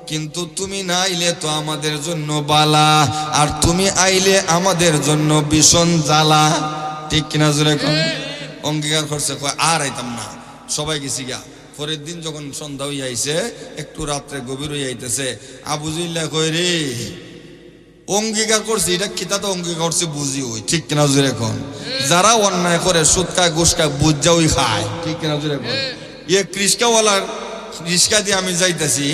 কিন্তু তুমি না আইলে তো আমাদের জন্য বালা, আর তুমি আইলে আমাদের জন্য ভীষণ জ্বালা, ঠিক কিনা জোরে কোন? অঙ্গীকার করছে, কয় আর আইতাম না, সবাই গেছি গা। পরের দিন যখন সন্ধ্যা হইয়া আইছে, একটু রাত্রে গভীর হইয়া আইতেছে, আবু জেহেল কয় রে অঙ্গীকার করছি, এটা কিতা তো অঙ্গীকার করছি বুঝি ওই, ঠিক কিনা জোরে কোন? যারা অন্যায় করে সুদ খায় ঘুষ খায় বুঝা ওই খায়, ঠিক কিনা জোরে কোন? ইয়ে রিস্কাওয়ালার রিস্কা দিয়ে আমি যাইতেছি,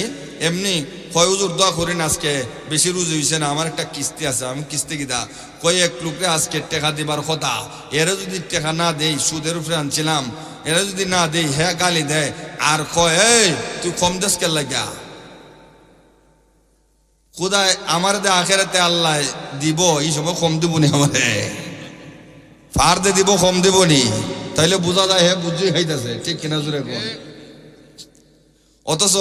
এমনি কয় হুজুর দোয়া করেন, আজকে বেশি রুজি হয়েছে না, আমার একটা কিস্তি আছে, আমি কিস্তি কিতা কয় এক লোকরে আজকে টাকা দিবার কথা, এরা যদি টাকা না দেই, সুদের উপরে আনছিলাম, এরা যদি না দেই, হ্যাঁ গালি দেয়, আর কয় এই তুই কম দেশ কে লাগা, খুদায় আমার দে আখেরাতে আল্লাহ দিব, এই সময় কম দিব নি, আমারে ফার দে দিব কম দিব নি, তাইলে বোঝা যায় হ্যাঁ বুঝি খাইতেছে, ঠিক কিনা জোরে কোন? অথচ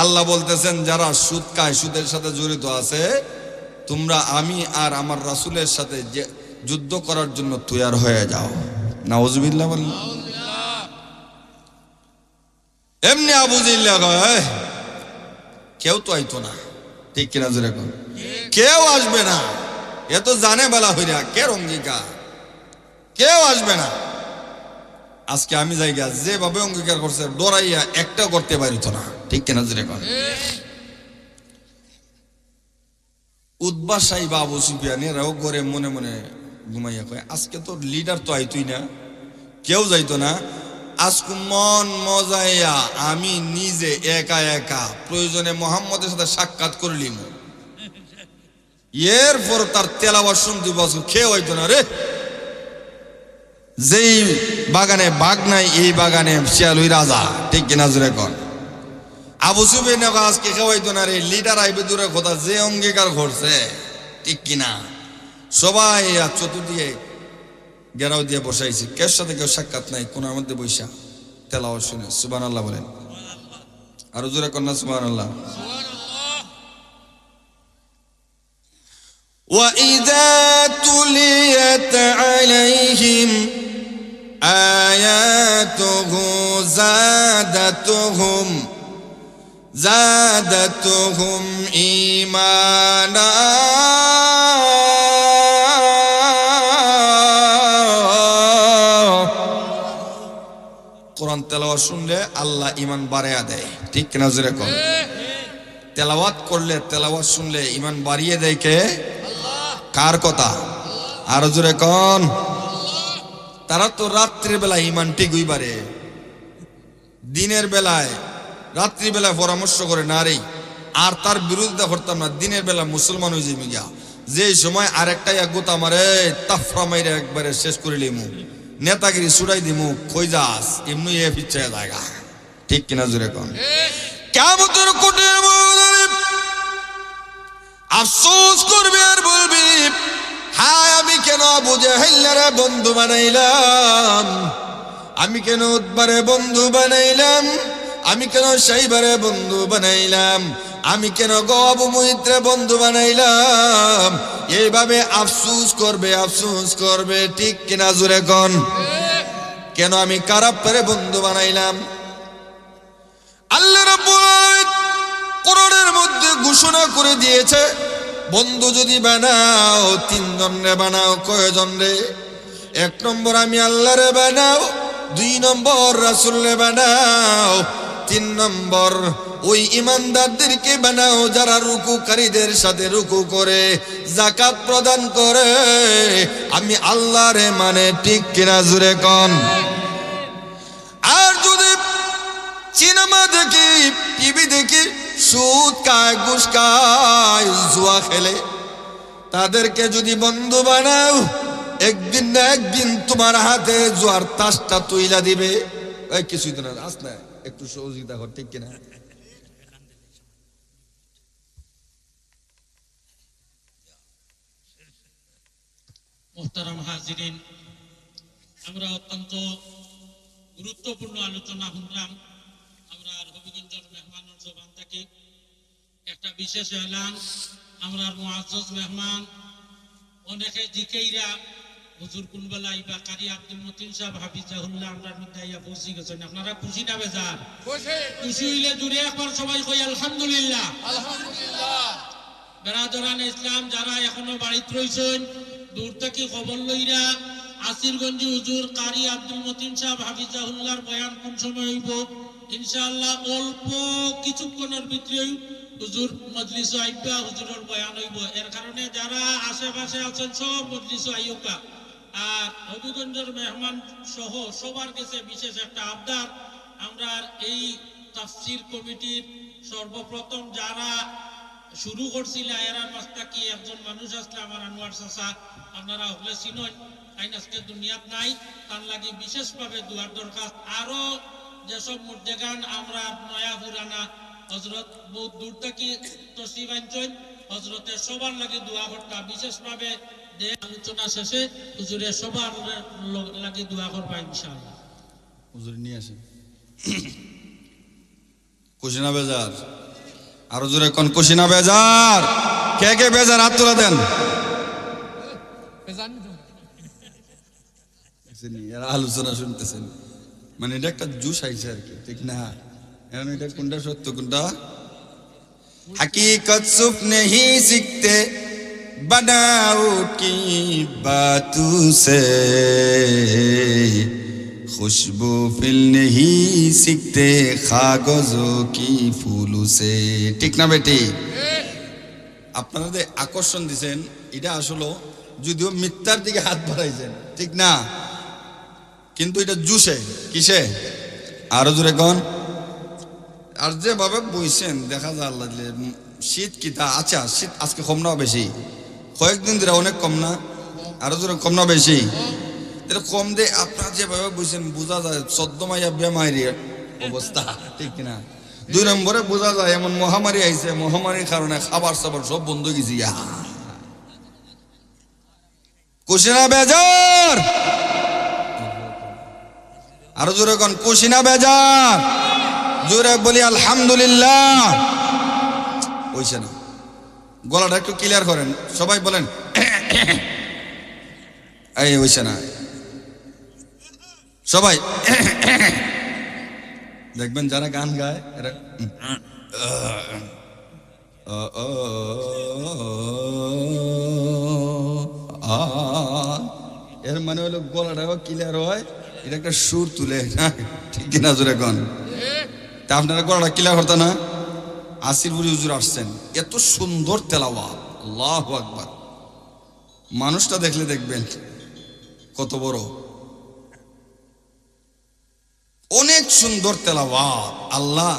আল্লাহ বলতেছেন যারা সুদ খায়, সুদের সাথে জড়িত আছে, তোমরা আমি আর আমার রাসূলের সাথে যে যুদ্ধ করার জন্য তৈয়ার হয়ে যাও। নাউজুবিল্লাহ বলেন। এমনি আবু জেহেল কয়, কেউ তো আইতো না, ঠিক কিনা জোরে কোন? কেউ আসবে না, এ তো জানে বেলা হইরা কে অঙ্গীকার, কেউ আসবে না। আজকে আমি জায়গা যেভাবে অঙ্গীকার করছে ডরাইয়া একটা করতে পারিত না, ঠিক কিনা জোরে কোন? উদ্বা সাহেব আবু সুফিয়ান এরাও করে মনে মনে ঘুমাইয়া কয় আজকে তো লিডার তো আইতই না, কেউ যাইতো না, আজকে মন মজাইয়া আমি নিজে একা একা প্রয়োজনে মোহাম্মদের সাথে সাক্ষাৎ করলিম, এরপর তার তেলাওয়াত শুনতে বসে কেউ হইতো না রে। যেই বাগানে বাঘ নাই এই বাগানে শিয়ালুই রাজা, ঠিক কিনা জোরে কর? আবু সুফিয়ান আজকে কেউ হইতো না রে, লিডার আইবে দূরের কথা, যে অঙ্গীকার করছে, ঠিক কিনা? সবাই চতুর্দিকে গেরাও দিয়ে বসাইছি, কেউ সাথে কেউ সাক্ষাৎ নাই, কোনার মধ্যে বৈশা তেলাওয়াত শুনে সুবহানাল্লাহ বলেন, আরো জোরে কন্যা সুবহানাল্লাহ। وَإِذَا تُلِيَتْ عَلَيْهِمْ آيَاتُهُ زَادَتْهُمْ إِيمَانًا কোরআন তেলাওয়াত শুনলে আল্লাহ ঈমান বাড়ায়া দেয়, ঠিক কিনা জোরে কোন? তেলাওয়াত করলে, তেলাওয়াত শুনলে ঈমান বাড়িয়ে দেয় কে? কার কথা? আরো জোরে কোন? তারা তো রাত্রির বেলায় ঈমান ঠিকই বাড়ে, দিনের বেলায় রাত্রিবেলায় পরামর্শ করে না রে, আর তার বিরোধিতা করতাম না, দিনের বেলা মুসলমান হয়ে যাবি গিয়া, যে সময় আরেকটা গোতা মারে তাফরা মাইরে একবারে শেষ করে লিমু, নেতাগিরি ছুড়াই দিমু, কই যাস এমনি এ পিচ্ছে জায়গা, ঠিক কিনা জোরে কোন? কিয়ামতের কোটের ময়দানে আফসোস করবি আর বলবি হায় আমি কেন আবু জাহেলের বন্ধু বানাইলাম, আমি কেন উতবারে বন্ধু বানাইলাম, আমি কেন সাইবারে বন্ধু বানাইলাম, আমি কেন আবু মুহিতরে বন্ধু বানাইলাম, এইভাবে আফসোস করবে, ঠিক কিনা জোরে কোন? কেন আমি কারাপ্পারে বন্ধু বানাইলাম? আল্লাহ রাব্বুল আলামিন কোরআনের মধ্যে ঘোষণা করে দিয়েছে, বন্ধু যদি বানাও 3 জনরে বানাও। কয়জন রে? 1 নম্বর আমি আল্লাহরে বানাও, 2 নম্বর রাসূলরে বানাও, 3 নম্বর ওই ইমানদারদেরকে বানাও যারা রুকুকারীদের সাথে রুকু করে, যাকাত প্রদান করে, আমি আল্লাহরে মানে, ঠিক কিনা জোরে কোন? আর যদি সিনেমা দেখি, টিভি দেখি, সুদ খায়, ঘুষ খায়, জুয়া খেলে, তাদেরকে যদি বন্ধু বানাও, একদিন না একদিন তোমার হাতে জুয়ার তাসটা তুইলা দিবে। এই কিছুই তো না, আস না, একটু সহযোগিতা কর, ঠিক কিনা? মুহতারাম হাজিরিন, আমরা অত্যন্ত গুরুত্বপূর্ণ আলোচনা শুনলাম। আমরা হবিগঞ্জের মেহমানের জবান থেকে একটা বিশেষ এলান, আমরা মুআজ্জাজ মেহমান অনেকে জিকেইরা হুজুর কুনবেলা ইবা কারি আব্দুল মতিন সাহেব হাফিজাহুল্লাহ আমরা মধ্যে আইয়া পৌঁছে গেছেন। আপনারা খুশি না বেজার? খুশি হইলে জুড়ে একবার সবাই কই আলহামদুলিল্লাহ। আলহামদুলিল্লাহ। বেরাদরান ইসলাম যারা এখনো বাড়িতে রয়েছেন, দূর থেকে খবর লইরা আসিরগঞ্জি হুজুর কারি আব্দুল মতিন সাহেব হাফিজাহুল্লাহর বয়ান কোন সময় হইব ইনশাআল্লাহ অল্প কিছুক্ষণের ভিতরেই হুজুর মজলিস আইবা, হুজুরের বয়ান হইব। এর কারণে যারা আশেপাশে আছেন সব মজলিস আইবা। আর হবিগঞ্জের মেহমান সহ সবার কাছে বিশেষ একটা আবদার, আমরা এই তাফসীর কমিটির সর্বপ্রথম যারা শুরু করছিল এরার মাস্তা কি একজন মানুষ আসলে আমার আনোয়ার চাচা, আপনারা হলে চিনন, আইন আজকে দুনিয়াত নাই, তার লাগে বিশেষভাবে দুয়ার দরখাস্ত। আরো যেসব মুর্দেগান আমরা নয়া পুরানা হজরত বহুত দূর থেকে তশরিফ আনছেন, হজরতের সবার লাগে দোয়া করতা, বিশেষভাবে আলোচনা শেষে হুজুরের সবার লাগে দোয়া করবা ইনশাআল্লাহ। হুজুর নিয়ে আসেন। কুশিনা বেজার, আরো জোরে কোন কুশিনা বেজার? কে কে বেজার হাত তুলে দেন। আলোচনা শুনতেছেন, মানে এটা একটা জুস আইছে আর কি, ঠিক না? এখন এটা কোনটা সত্য কোনটা? हकीकत सपने ही सीखते बनावटी बातों से खुशबू फिल नहीं सीखते कागजों की फूलों से ठीक ना बेटी আপনারা যে আকর্ষণ দিবেন এটা আসলে যদিও মিথ্যার দিকে হাত বাড়াইছেন ঠিক না কিন্তু এটা জুসে কিসে আরো জোরে কোন আর যেভাবে বইছেন দেখা যায় আল্লাহ দিলে শীত কিতা আচ্ছা শীত আজকে কম না বেশি কয়েকদিন ধরে অনেক কম না আরো জোরে কম না বেশি এটা কম দে আপনারা যেভাবে বইছেন বোঝা যায় চোদ্দমাইয়া বেমারি অবস্থা ঠিক না দুই নম্বরে বোঝা যায় এমন মহামারী আইছে মহামারীর কারণে খাবার সাবার সব বন্ধ গেছি কুশিনা বেজার আরো জোরে কোন কুশিনা বেজার জোরে বলি আলহামদুলিল্লাহ হইছে না গলাটা একটু ক্লিয়ার করেন সবাই বলেন এই হইছে না সবাই দেখবেন যারা গান গায় এরা এর মানে হলো গলাটাও ক্লিয়ার হয় এটা একটা সুর তুলে না ঠিক কিনা জোরে কোন তা আপনারা গলাটা ক্লিয়ার হতো না আসিরপুরি হুজুর আসছেন এত সুন্দর তেলাওয়াত আল্লাহু আকবার মানুষটা দেখলে দেখবেন কত বড় অনেক সুন্দর তেলাওয়াত আল্লাহ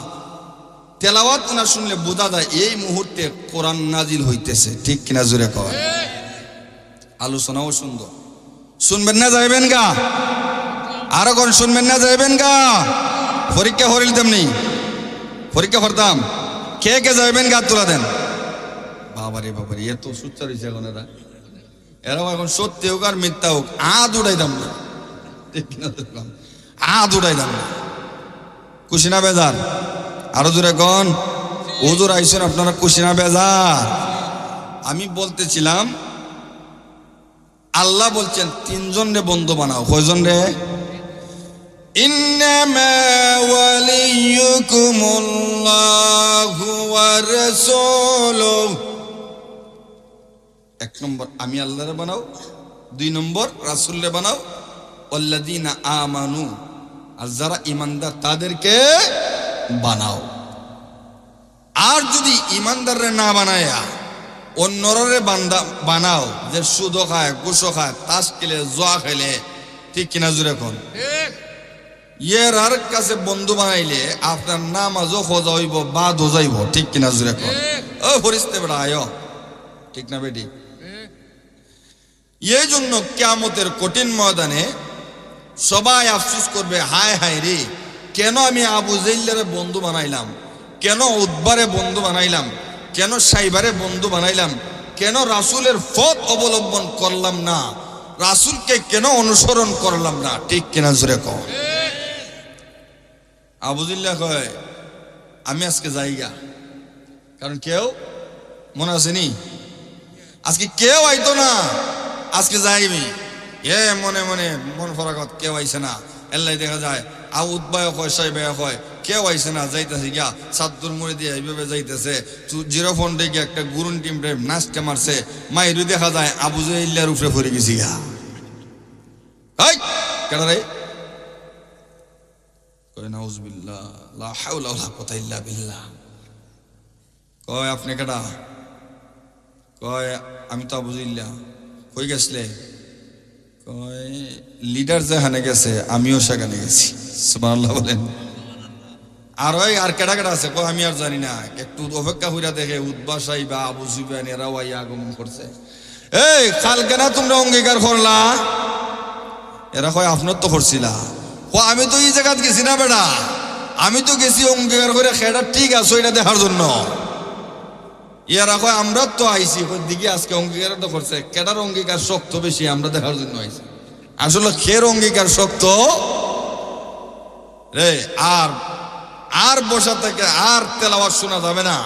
তেলাওয়াত না শুনলে বোঝা যায় এই মুহূর্তে কোরআন নাজিল হইতেছে ঠিক কিনা জোরে কয় আলোচনাও সুন্দর শুনবেন না যাইবেন গা আরো কোন শুনবেন না যাইবেন গা পরীক্ষা হরিল তেমনি পরীক্ষা করতাম কে কে যাইবেন গা তুলা দেন বাবারে বাবারে এত সুচ্চার হয়েছে এখন এরা এখন সত্যি হোক আর মিথ্যা হোক উড়াইতাম না ঠিক কিনা উড়াইতাম না কুশিনা বেজার আরো জোরে কোন হুজুর আইসেন আপনারা কুশিনা বেজার আমি বলতেছিলাম আল্লাহ বলছেন তিনজন রে বন্ধু বানাও কয়জন রে ইন্নামা ওয়ালিয়ুকুমুল্লাহু ওয়া রাসূলুহু এক নম্বর আমি আল্লাহরে বানাও দুই নম্বর রাসূলরে বানাও আল্লাযীনা আমানু আর যারা ঈমানদার তাদেরকে বানাও আর যদি ঈমানদাররে না বানায়া অন্যরে বানাও যে সুদ খায় ঘুষ খায় তাস খেলে জুয়া খেলে ঠিক কিনা জুড়ে কোন এর আর কাছে বন্ধু বানাইলে আপনার নামাজও খোঁজা হইব বাদ হো যাইব ঠিক কিনা জুড়ে কোন ও ফরিস্তে বেড়া আয় ঠিক না বেটি এই জন্য কিয়ামতের কঠিন ময়দানে সবাই আফসোস করবে হায় হায় রে কেন আমি আবু জাইলের বন্ধু বানাইলাম কেন উদ্বারে বন্ধু বানাইলাম কেন সাইবারে বন্ধু বানাইলাম কেন রাসূলের পথ অবলম্বন করলাম না রাসূলকে কেন অনুসরণ করলাম না ঠিক কিনা জোরে কও আবু জাইল্লা কয় আমি আজকে যাইগা কারণ কেউ মনে আসেনি আজকে কেউ আইতো না আজকে যাইবি মনে মনে মন ফরাগত কেউ আইছে না এল্লাই দেখা যায় আউ উদ্বায় কয় সাইবায় কয় কেউ আইছে না যাইতেছে গিয়া সাদ্দুর মুড়ি দিয়ে এইভাবে যাইতেছে জিরো ফোন ডেকে একটা গুরুন টিম নাচতে মারছে মাইরু দেখা যায় আবু জাইল্লার উপরে পড়ে গেছি গা কেডা রে কয় নাউজুবিল্লাহ লা হাওলা ওয়ালা কুওয়াতা ইল্লা বিল্লাহ কয় আপনি কেডা কয় আমি তো আবু জাইল্লা কই গেছলে কয় লিডার যেখানে গেছে আমিও সেখানে গেছি সুবহানাল্লাহ বলেন আর ওই আর কেডা কেডা আছে কয় আমি আর জানি না একটু অপেক্ষা কইরা দেখে উদ্বা সাইবা আবু সুফিয়ান এরাও আইয়া আগমন করছে এই কালকে না তোমরা অঙ্গীকার করলা এরা কয় আপনার তো করছিলা কয় আমি তো এই জায়গাত গেছি না বেটা আমি তো গেছি অঙ্গীকার করে খেটা ঠিক আছে এটা দেখার জন্য এরা কয় আমরা তো আইছি দিকে আজকে অঙ্গীকার তো করছে কেটার অঙ্গীকার শক্ত বেশি আমরা দেখার জন্য আইছি আসলে খের অঙ্গীকার শক্ত রে আর বসা থেকে আর তেলাওয়াত শোনা যাবে না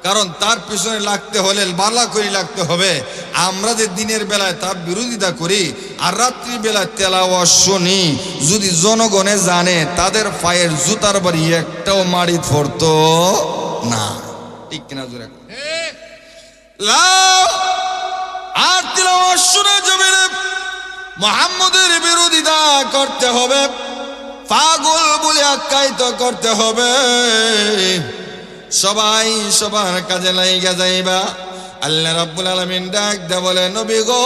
কারণ তার পিছনে লাগতে হলে বালা করে লাগতে হবে আমরা যে দিনের বেলায় তার বিরোধিতা করি আর রাত্রি বেলায় তেলাওয়াত শুনি যদি জনগণে জানে তাদের পায়ের জুতার বাড়ি একটাও মাড়ি পড়তো না ঠিক কিনা জোরে লাও আর তিলাওয়াত শুনে জমিনে মুহাম্মদের বিরোধিতা করতে হবে, পাগল বলে আখ্যায়িত করতে হবে। সবাই সবার কাজে লাইগা যাইবা। আল্লাহ রাব্বুল আলামিন ডাক দে বলে, নবী গো,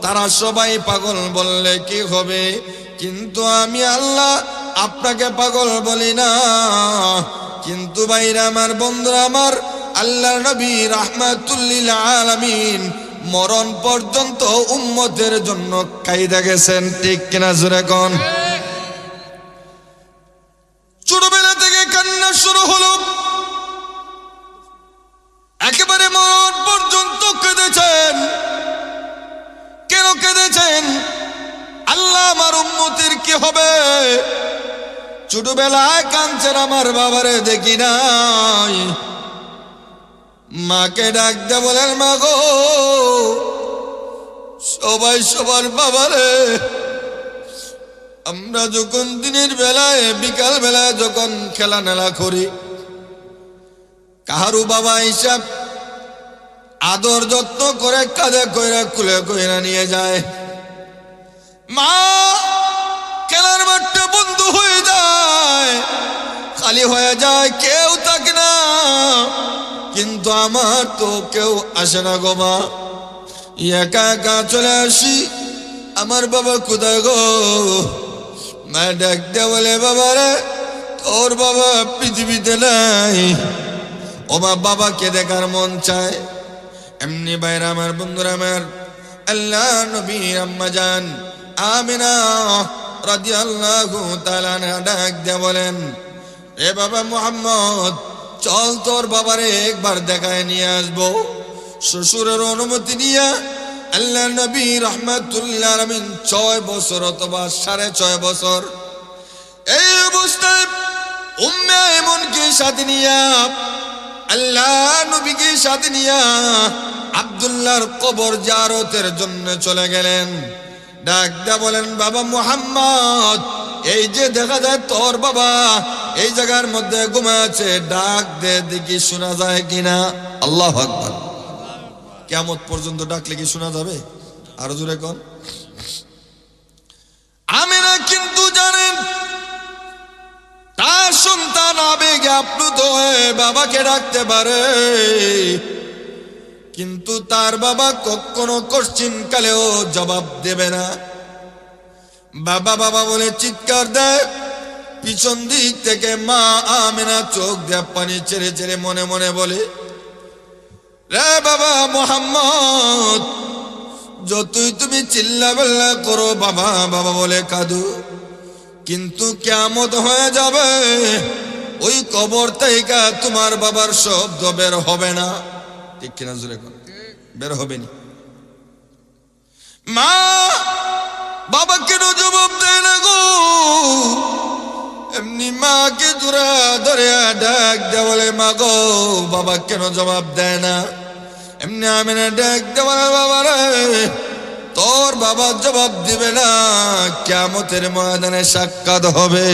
তারা সবাই পাগল বললে কি হবে, কিন্তু আমি আল্লাহ আপনাকে পাগল বলি না। কিন্তু ভাইরা আমার, বন্ধুরা আমার, আল্লাহর নবী রাহমাতুল লিল আলামিন মরণ পর্যন্ত উম্মতের জন্য কাইদা গেছেন, ঠিক কিনা জোরে কোন। ছোটবেলা থেকে কান্না শুরু হলো, একেবারে মরণ পর্যন্ত কেঁদেছেন। কেন কেঁদেছেন? আল্লাহ আমার উম্মতের কি হবে? ছোটবেলায় কাঁদছেন, আমার বাবারে দেখি নাই। মাকে ডাক দে বলেন, মা গো, সবাই সবার বাবারে, আমরা যখন দিনের বেলায় বিকাল বেলায় যখন খেলা নেলা করি, কাহারু বাবা হিসাব আদর যত্ন করে কাঁধে কইরা কুলে কইরা নিয়ে যায়। মা খেলার মাঠটা বন্ধ হয়ে যায়, খালি হয়ে যায়, কেউ থাকে না। কিন্তু আমার তো কেউ আসে না গো মা, একা একা চলে আসি। আমার বাবা কোথায় গো? মা ডাক দে বলে, বাবারে, তোর বাবা পৃথিবীতে নাই। ও মা, বাবাকে দেখার মন চায়। এমনি বাইরে আমার, বন্ধুরা আমার, আল্লাহ নবীর আম্মা জান আমিনা রাদিয়াল্লাহু তাআলা আনহা ডাক দিয়ে বলেন, এ বাবা মুহাম্মদ, চল তোর বাবারে একবার দেখায় নিয়ে আসবো। শ্বশুরের অনুমতি নিয়ে আল্লাহ নবী রাহমাতুল লিল আলামিন 6 বছর অথবা 6.5 বছর এই অবস্থায় উম্মে আইমনকে সাথে নিয়ে আল্লাহ নবীকে সাথে নিয়ে আব্দুল্লাহর কবর জিয়ারতের জন্য চলে গেলেন। ডাক দে বলেন, বাবা মুহাম্মদ, এই যে দেখা যায় তোর বাবা এই জায়গার মধ্যে ঘুমাচ্ছে, ডাক দে দেখি শোনা যায় কিনা। আল্লাহু আকবার। কিয়ামত পর্যন্ত ডাকলে কি শোনা যাবে? আরো জোরে কোন। আমিনা কিন্তু জানেন তার সন্তান আবেগে আপ্লুত হয়ে বাবাকে ডাকতে পারে, কিন্তু তার বাবা কখনো কশ্চিন কালেও জবাব দেবে না। বাবা বাবা বলে চিৎকার দেয়। পিছন দিক থেকে মা আমিনা চোখ দিয়ে পানি ছেড়ে ছেড়ে মনে মনে বলে, রে বাবা মুহাম্মদ, যতই তুমি চিল্লাপাল্লা করো, বাবা বাবা বলে কাঁদো, কিন্তু কিয়ামত হয়ে যাবে, ওই কবর থেকে তোমার বাবার শব্দ বের হবে না, ঠিক কিনা জোরে কোন, বের হবে না। মা বাবা কেন জবাব দেয় না গো? এমনি মাকে জোড়া ধরে ডাক দেয় বলে, মা গো, বাবা কেন জবাব দেয় না? এমনি আমিনা ডাক দেয় বলে, বাবা রে, তোর বাবা জবাব দিবে না, কিয়ামতের ময়দানে সাক্ষাৎ হবে।